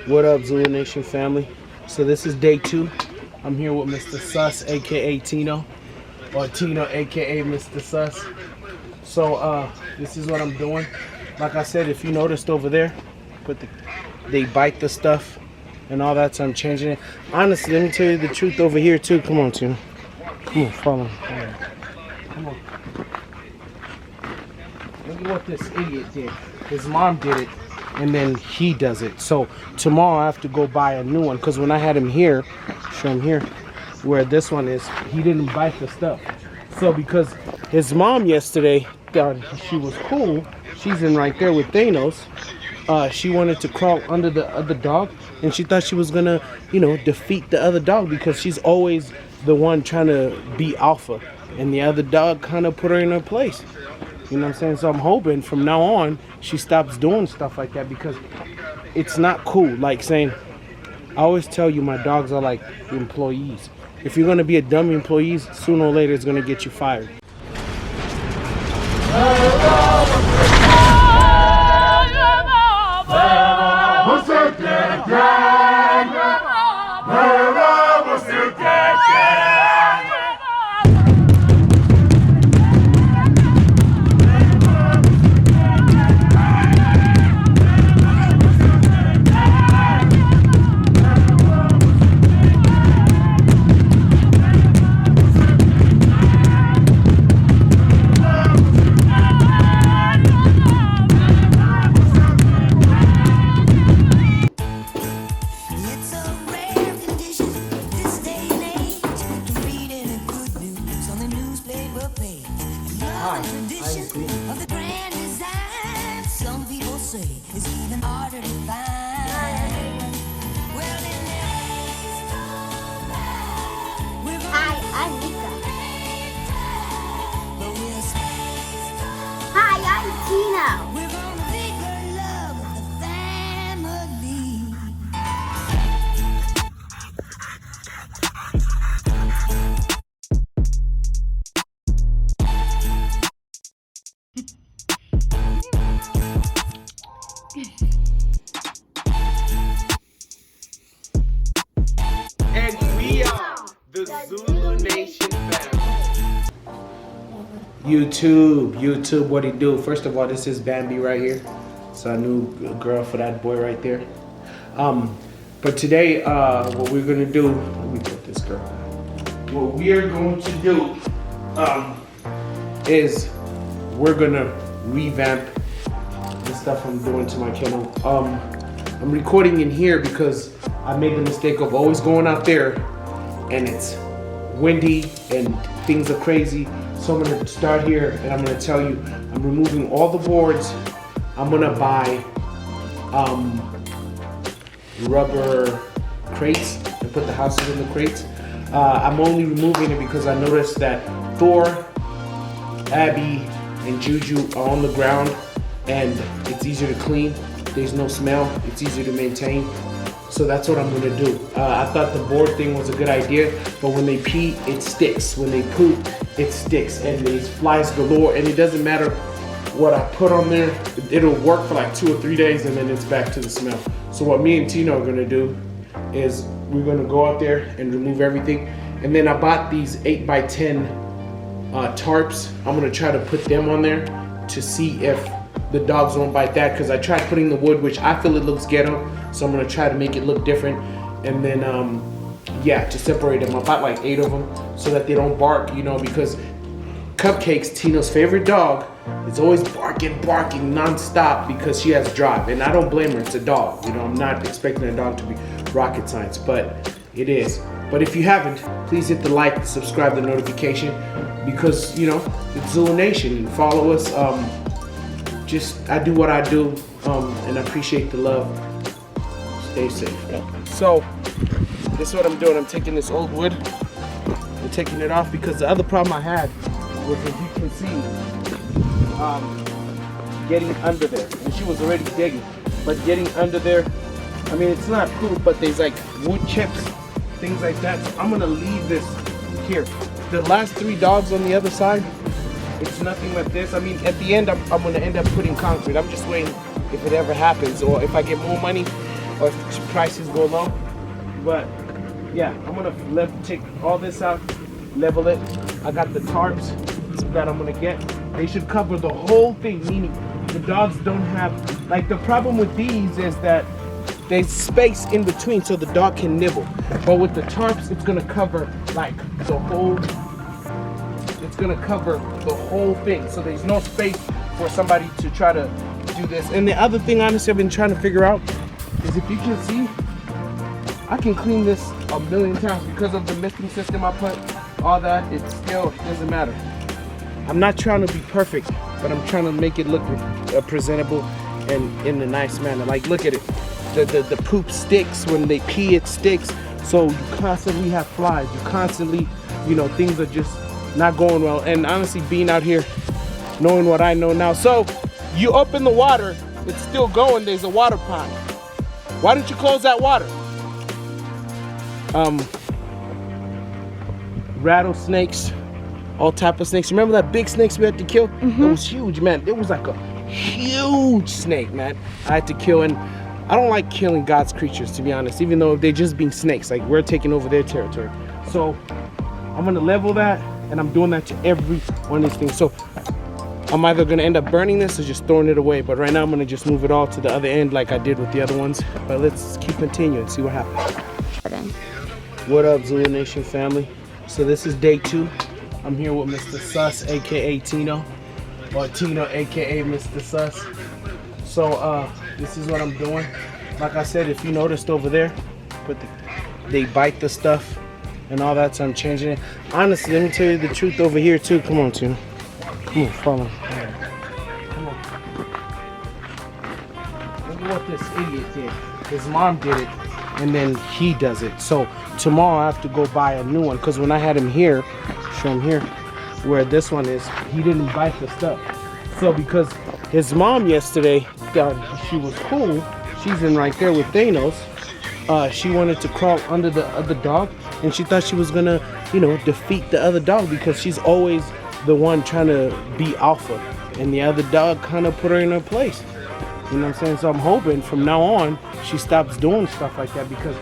What up, Zulu Nation family? So this is day 2. I'm here with Mr. Sus, aka Tino, or Tino, aka Mr. Sus. So this is what I'm doing. Like I said, if you noticed over there, they bite the stuff and all that, so I'm changing it. Honestly, let me tell you the truth over here too. Come on, Tino. Come on, follow me. Come on. Look at what this idiot did. His mom did it, and then he does it. So tomorrow I have to go buy a new one, because when I had him here, show him here, where this one is, he didn't bite the stuff. So because his mom yesterday thought she was cool, she's in right there with Thanos, she wanted to crawl under the other dog, and she thought she was gonna, defeat the other dog, because she's always the one trying to be alpha, and the other dog kind of put her in her place. You know what I'm saying? So I'm hoping from now on she stops doing stuff like that, because it's not cool. Like saying, I always tell you my dogs are like employees. If you're going to be a dumb employee, sooner or later it's going to get you fired. And we are the Zulu Nation family. YouTube, what he do? First of all, this is Bambi right here. So a new girl for that boy right there. But today, what we're gonna do, let me get this girl. What we are going to do is we're gonna revamp the stuff I'm doing to my kennel. I'm recording in here because I made the mistake of always going out there and it's windy and things are crazy. So I'm gonna start here and I'm gonna tell you, I'm removing all the boards. I'm gonna buy rubber crates and put the houses in the crates. I'm only removing it because I noticed that Thor, Abby, and Juju are on the ground and it's easier to clean. There's no smell, it's easier to maintain. So that's what I'm gonna do. I thought the board thing was a good idea, but when they pee, it sticks. When they poop, it sticks, and there's flies galore, and it doesn't matter what I put on there. It'll work for like 2 or 3 days, and then it's back to the smell. So what me and Tino are gonna do is we're gonna go out there and remove everything. And then I bought these 8x10 tarps. I'm gonna try to put them on there to see if the dogs won't bite that, because I tried putting the wood, which I feel it looks ghetto, so I'm gonna try to make it look different. And then yeah, to separate them. I bought like 8 of them so that they don't bark, because Cupcakes, Tino's favorite dog, is always barking non-stop because she has drive, and I don't blame her. It's a dog. I'm not expecting a dog to be rocket science, but it is. But if you haven't, please hit the like, subscribe, the notification, because it's Zulu Nation, and follow us. I do what I do, and I appreciate the love. Stay safe. So, this is what I'm doing. I'm taking this old wood and taking it off, because the other problem I had was, as you can see, getting under there. And she was already digging, but getting under there, I mean, it's not cool, but there's like wood chips, things like that. So I'm gonna leave this here. The last 3 dogs on the other side, it's nothing like this. I mean, at the end, I'm gonna end up putting concrete. I'm just waiting if it ever happens, or if I get more money, or if prices go low. But yeah, I'm gonna take all this out, level it. I got the tarps that I'm gonna get. They should cover the whole thing, meaning the dogs don't have, like, the problem with these is that there's space in between so the dog can nibble. But with the tarps, it's gonna cover like the whole, it's gonna cover the whole thing. So there's no space for somebody to try to do this. And the other thing, honestly, I've been trying to figure out is, if you can see, I can clean this a million times because of the misting system I put, all that, it still doesn't matter. I'm not trying to be perfect, but I'm trying to make it look presentable and in a nice manner. Like, look at it. The poop sticks. When they pee, it sticks. So you constantly have flies. You constantly, you know, things are just not going well. And honestly, being out here, knowing what I know now. So you open the water, it's still going. There's a water pond. Why didn't you close that water? Rattlesnakes, all type of snakes. Remember that big snakes we had to kill? It was huge, man. It was like a huge snake, man. I had to kill. And I don't like killing God's creatures, to be honest, even though they're just being snakes. Like, we're taking over their territory. So I'm gonna level that, and I'm doing that to every one of these things. So I'm either gonna end up burning this or just throwing it away. But right now I'm gonna just move it all to the other end like I did with the other ones. But let's keep continuing, see what happens. What up, Zulu Nation family? So this is day 2. I'm here with Mr. Sus, aka Tino, or Tino, aka Mr. Sus. So this is what I'm doing. Like I said, if you noticed over there, they bite the stuff and all that, so I'm changing it. Honestly, let me tell you the truth over here too. Come on, Tino. Come on, follow. Come on. Look at what this idiot did. His mom did it, and then he does it. So tomorrow I have to go buy a new one, because when I had him here, show him here, where this one is, he didn't bite the stuff. So because his mom yesterday, she was cool, she's in right there with Thanos, she wanted to crawl under the other dog, and she thought she was gonna, you know, defeat the other dog, because she's always the one trying to be alpha, and the other dog kind of put her in her place. You know what I'm saying? So I'm hoping from now on she stops doing stuff like that, because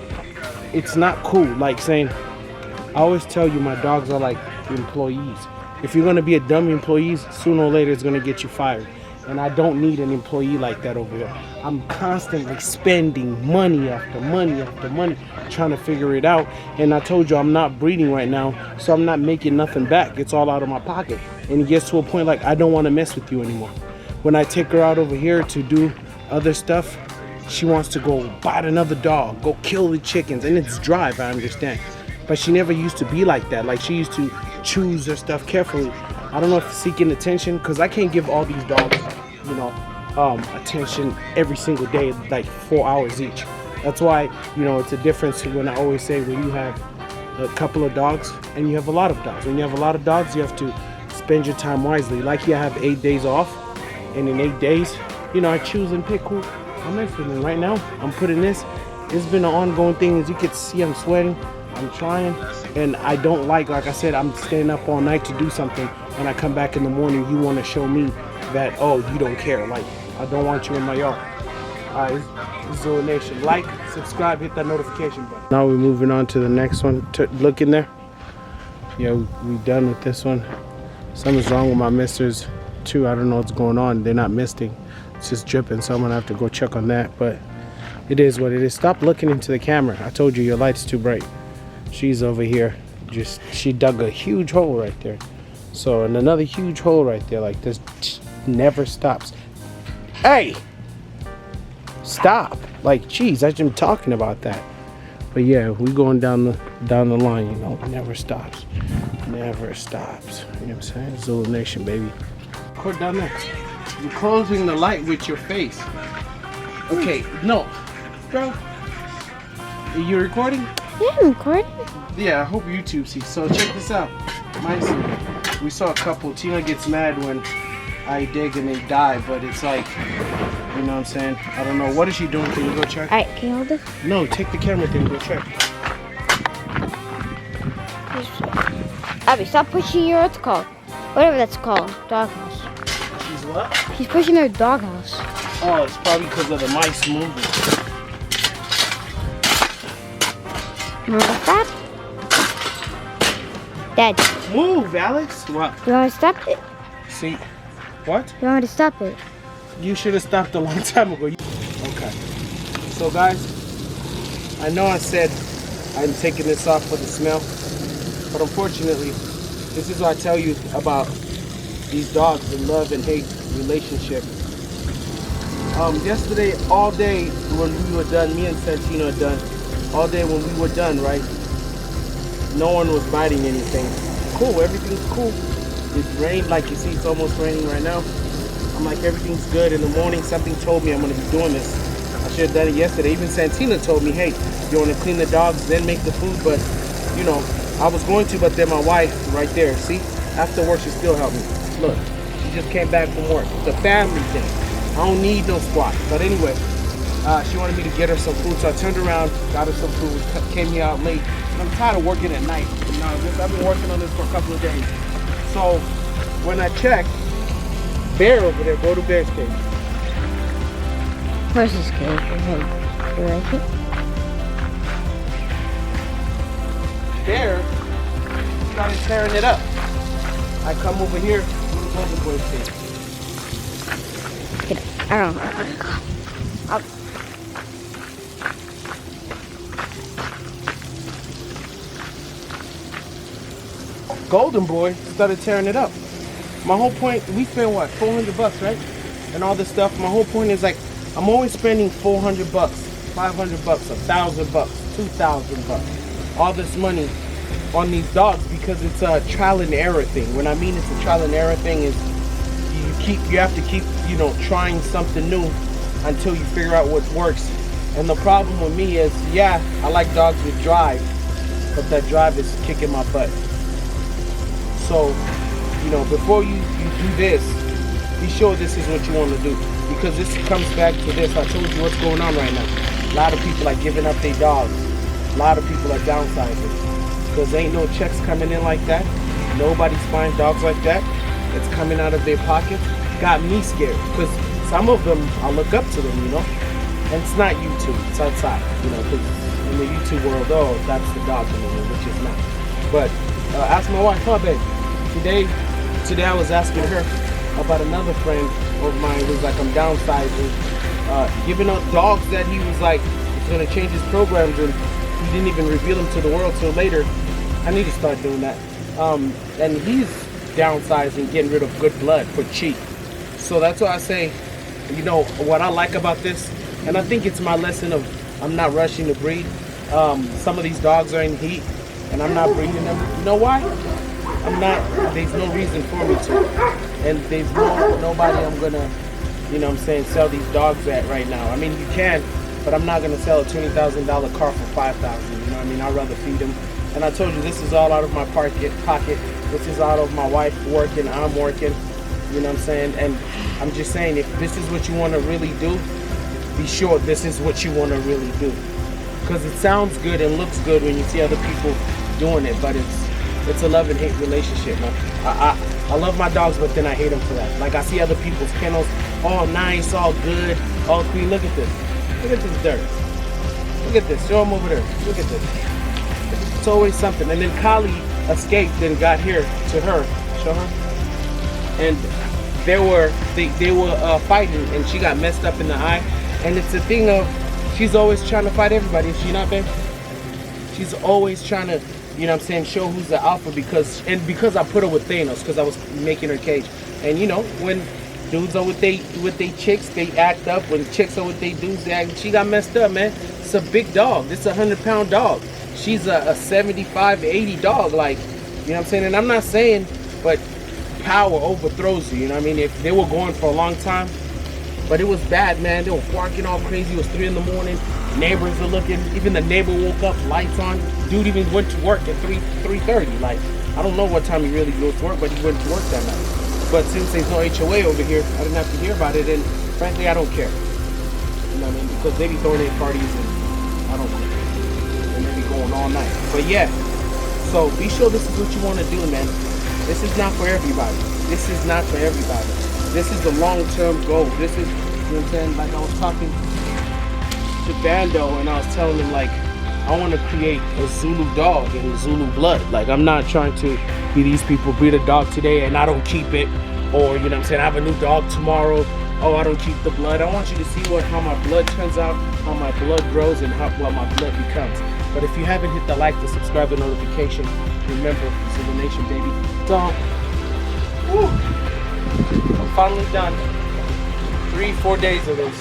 it's not cool. Like saying, I always tell you, my dogs are like employees. If you're gonna be a dumb employee, sooner or later it's gonna get you fired. And I don't need an employee like that over here. I'm constantly spending money after money after money trying to figure it out. And I told you I'm not breeding right now, so I'm not making nothing back. It's all out of my pocket. And it gets to a point like, I don't want to mess with you anymore. When I take her out over here to do other stuff, she wants to go bite another dog, go kill the chickens. And it's drive, I understand. But she never used to be like that. Like, she used to choose her stuff carefully. I don't know if seeking attention, because I can't give all these dogs, you know, attention every single day, like 4 hours each. That's why, you know, it's a difference when I always say, when you have a couple of dogs and you have a lot of dogs. When you have a lot of dogs, you have to spend your time wisely. Like, you have 8 days off, and in 8 days, you know, I choose and pick who I'm messing with. And right now, I'm putting this. It's been an ongoing thing. As you can see, I'm sweating. I'm trying, and I don't like I said, I'm staying up all night to do something. When I come back in the morning, you want to show me that, oh, you don't care. Like, I don't want you in my yard. All right, it's Zulu Nation. Like, subscribe, hit that notification button. Now we're moving on to the next one. Look in there. Yeah, we done with this one. Something's wrong with my misters too. I don't know what's going on. They're not misting. It's just dripping, so I'm gonna have to go check on that. But it is what it is. Stop looking into the camera. I told you your light's too bright. She's over here. She dug a huge hole right there. So, and another huge hole right there. Like, this never stops. Hey! Stop. Like, geez, I've been talking about that. But yeah, we going down the line, you know. It never stops. Never stops. You know what I'm saying? Zulu Nation, baby. Record down there. You're closing the light with your face. Okay, no. Bro. Are you recording? Yeah, I'm recording. Yeah, I hope YouTube sees. So check this out. We saw a couple. Tina gets mad when I dig and they die, but it's like, you know what I'm saying? I don't know. What is she doing? Can you go check? Alright, can you hold it? No, take the camera thing and go check. Abby, stop pushing your, what's it called? Whatever that's called. Doghouse. She's what? She's pushing her doghouse. Oh, it's probably because of the mice moving. You want to stop? Dad, Move, Alex. What? you want to stop it? See? What? You want me to stop it? You should have stopped a long time ago. Okay. So, guys, I know I said I'm taking this off for the smell, but unfortunately, this is what I tell you about these dogs, the love and hate relationship. Yesterday, all day when we were done, me and Santino are done. All day when we were done, right? No one was biting anything. Cool, everything's cool. It rained, like you see, it's almost raining right now. I'm like, everything's good. In the morning, something told me I'm gonna be doing this. I should have done it yesterday. Even Santino told me, hey, you wanna clean the dogs, then make the food, but you know, I was going to, but then my wife, right there, see? After work, she still helped me. Look, she just came back from work. It's a family thing. I don't need no squat. But anyway, she wanted me to get her some food, so I turned around, got her some food, came here out late. And I'm tired of working at night. You know, I've been working on this for a couple of days. So when I check, Bear over there, go to Bear's cage. Where's his cage? You like it? Bear started tearing it up. I come over here, go to Golden Boy's cage. I don't know. Golden Boy started tearing it up. My whole point, we spent what, $400, right? And all this stuff. My whole point is like, I'm always spending $400, $500, $1,000, $2,000, all this money on these dogs because it's a trial and error thing. When I mean it's a trial and error thing is you have to keep, you know, trying something new until you figure out what works. And the problem with me is, yeah, I like dogs with drive, but that drive is kicking my butt. So, you know, before you do this, be sure this is what you want to do. Because this comes back to this. I told you what's going on right now. A lot of people are giving up their dogs. A lot of people are downsizing. Because ain't no checks coming in like that. Nobody's buying dogs like that. It's coming out of their pockets. Got me scared. Because some of them, I look up to them, you know. And it's not YouTube. It's outside, you know. Because in the YouTube world, oh, that's the dog in there, which is not. But ask my wife, huh, babe? Today I was asking her about another friend of mine who was like, I'm downsizing, giving out dogs that he was like, he's gonna change his programs, and he didn't even reveal them to the world till later. I need to start doing that. And he's downsizing, getting rid of good blood for cheap. So that's why I say, you know, what I like about this, and I think it's my lesson of I'm not rushing to breed. Some of these dogs are in heat, and I'm not breeding them. You know why? I'm not, there's no reason for me to. And there's nobody I'm gonna, you know what I'm saying, sell these dogs at right now. I mean, you can, but I'm not gonna sell a $20,000 car for $5,000, you know what I mean? I'd rather feed them. And I told you, this is all out of my pocket. This is out of my wife working, I'm working, you know what I'm saying? And I'm just saying, if this is what you wanna really do, be sure this is what you wanna really do. Because it sounds good and looks good when you see other people doing it, but it's a love and hate relationship, man. I love my dogs, but then I hate them for that. Like, I see other people's kennels, all nice, all good, all clean. Look at this. Look at this dirt. Look at this. Show them over there. Look at this. It's always something. And then Kali escaped and got here to her. Show her. And they were fighting, and she got messed up in the eye. And it's a thing of, she's always trying to fight everybody. Is she not, babe? She's always trying to, you know what I'm saying, show who's the alpha, because I put her with Thanos, because I was making her cage. And you know, when dudes are with they chicks, they act up. When chicks are with they dudes, they act. She got messed up, man. It's a big dog. This is a 100-pound dog. She's a 75, 80 dog, like, you know what I'm saying? And I'm not saying, but power overthrows you, you know what I mean? If they were going for a long time, but it was bad, man. They were barking all crazy. It was 3 in the morning. Neighbors are looking. Even the neighbor woke up, lights on. Dude even went to work at 3:30. Like, I don't know what time he really goes to work, but he went to work that night. But since there's no HOA over here, I didn't have to hear about it, and frankly, I don't care. You know what I mean? Because they be throwing in parties, and I don't care. And they be going all night. But yeah, so be sure this is what you want to do, man. This is not for everybody. This is not for everybody. This is the long-term goal. This is what I'm saying? Like I was talking to Bando and I was telling him like I want to create a Zulu dog and Zulu blood. Like I'm not trying to be these people, breed a dog today and I don't keep it, or you know what I'm saying, I have a new dog tomorrow. Oh, I don't keep the blood. I want you to see how my blood turns out, how my blood grows, and what my blood becomes. But if you haven't hit the like, the subscribe, the notification, remember, Zulu Nation, baby. So, whew, I'm finally done. 3-4 days of this.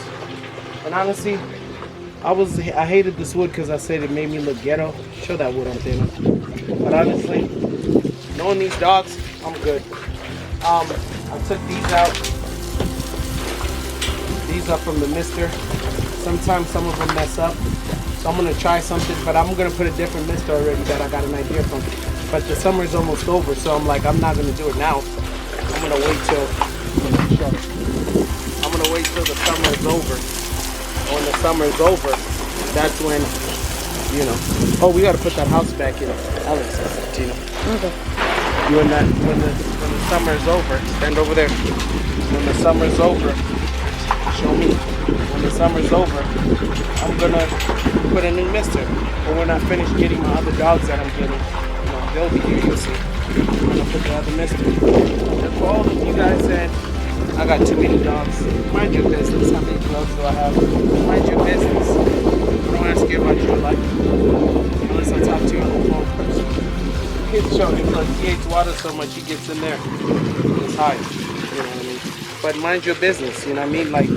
And honestly, I hated this wood because I said it made me look ghetto. Show that wood on thin. But honestly, knowing these dogs, I'm good. I took these out. These are from the mister. Sometimes some of them mess up. So I'm gonna try something, but I'm gonna put a different mister already that I got an idea from. But the summer's almost over, so I'm like, I'm not gonna do it now. I'm gonna wait till the summer is over. When the summer is over, that's when, you know. Oh, we gotta put that house back in. Alex, Tina. Okay. When the summer is over, stand over there. When the summer is over, show me. When the summer is over, I'm gonna put a new mister. But when I finish getting my other dogs that I'm getting, you know, they'll be here. You'll see. I'm gonna put the other mister. And for all of you guys that I got too many dogs, mind your business. How many dogs do I have? Mind your business. I don't ask you about your life unless I talk to you on the phone first. Kids show him because he hates water so much he gets in there. It's high. You know what I mean? But mind your business, you know what I mean? Like,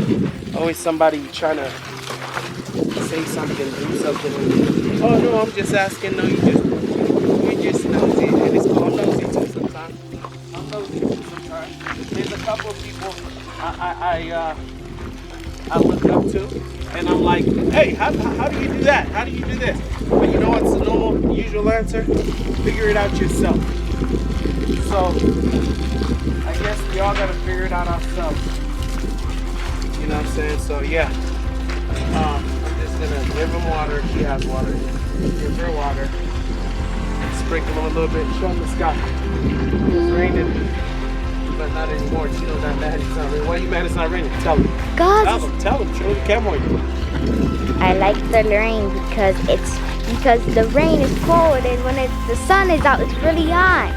always somebody trying to say something, do something. And, oh no, I'm just asking. No, you're just nosy. And it's called nosy too sometimes. I'm nosy too sometimes. There's a couple of people I look up to, and I'm like, hey, how do you do that? How do you do this? But you know what's the normal, usual answer? Figure it out yourself. So, I guess we all gotta figure it out ourselves. You know what I'm saying? So yeah, I'm just gonna give him water. He has water. Give her water. Sprinkle him a little bit. Show him the sky. It's raining, but not anymore. She knows not mad. It's not raining. Why are you mad? It's not raining. Tell him. Tell him. Show the camera. I like the rain because the rain is cold, and when the sun is out, it's really hot.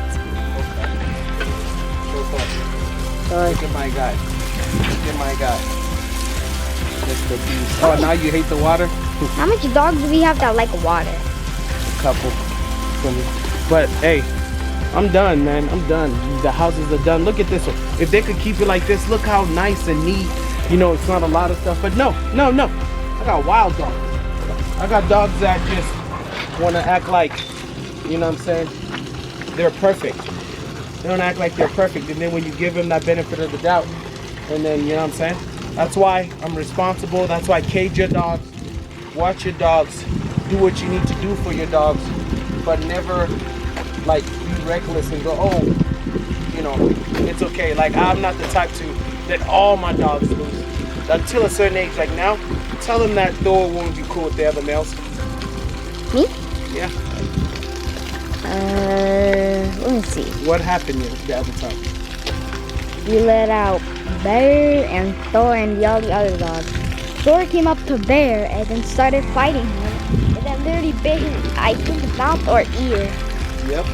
Look at my guy. Look at my guy. Mr. Beast. Oh, now you hate the water? How much dogs do we have that like water? A couple. But hey, I'm done, man. I'm done. The houses are done. Look at this one. If they could keep it like this, look how nice and neat. You know, it's not a lot of stuff. But no. I got wild dogs. I got dogs that just want to act like, you know what I'm saying, they're perfect. They don't act like they're perfect. And then when you give them that benefit of the doubt, and then, you know what I'm saying? That's why I'm responsible. That's why I cage your dogs. Watch your dogs. Do what you need to do for your dogs. But never, like, be reckless and go, oh, you know, it's okay. Like, I'm not the type to let all my dogs loose. Until a certain age, like now, tell them that Thor won't be cool with the other males. Me? Yeah. Let me see. What happened the other time? We let out Bear and Thor and all the other dogs. Thor came up to Bear and then started fighting him. And then literally bit his, I think, mouth or ear. Yep.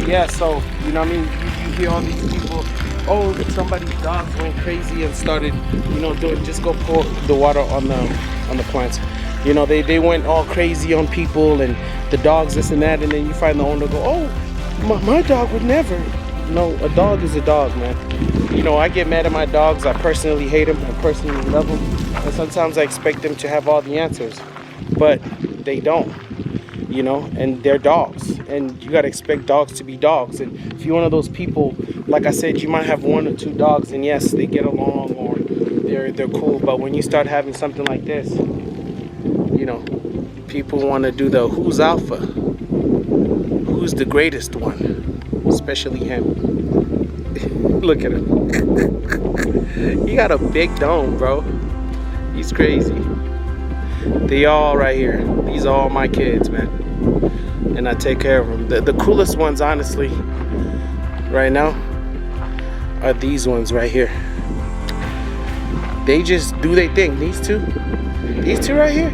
Yeah, so, you know what I mean? You hear all these people, oh, somebody's dogs went crazy and started, you know, just go pour the water on the plants. You know, they went all crazy on people and the dogs, this and that, and then you find the owner go, oh, my dog would never. No, a dog is a dog, man. You know, I get mad at my dogs. I personally hate them. I personally love them. And sometimes I expect them to have all the answers. But they don't, you know, and they're dogs. And you got to expect dogs to be dogs. And if you're one of those people, like I said, you might have 1 or 2 dogs, and yes, they get along or they're cool. But when you start having something like this, you know, people want to do the who's alpha, who's the greatest one, especially him. Look at him. He got a big dome, bro. He's crazy. They all right here. These are all my kids, man. And I take care of them. The coolest ones, honestly, right now, are these ones right here. they just do their thing. These two right here,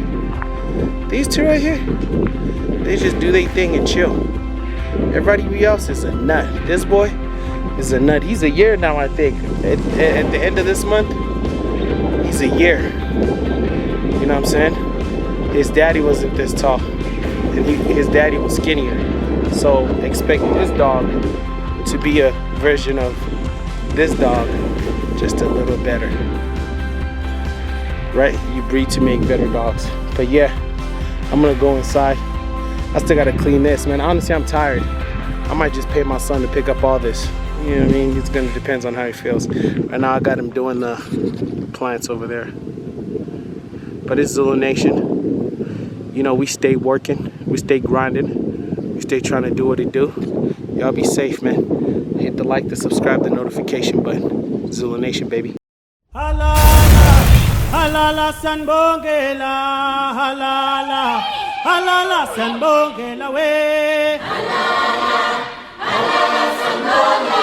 they just do their thing and chill. Everybody else is a nut. This boy is a nut. He's a year now, I think. At the end of this month, he's a year. You know what I'm saying? His daddy wasn't this tall, and his daddy was skinnier. So expect this dog to be a version of this dog, just a little better. Right? You breed to make better dogs. But yeah, I'm gonna go inside. I still gotta clean this, man. Honestly, I'm tired. I might just pay my son to pick up all this. You know what I mean? It's gonna depends on how he feels. Right now I got him doing the plants over there. But it's Zulu Nation. You know, we stay working, we stay grinding, we stay trying to do what it do. Y'all be safe, man. Hit the like, the subscribe, the notification button. Zulu Nation, baby. Halala, halala sanbongela, halala, halala sanbongela we. Halala, halala sanbongela.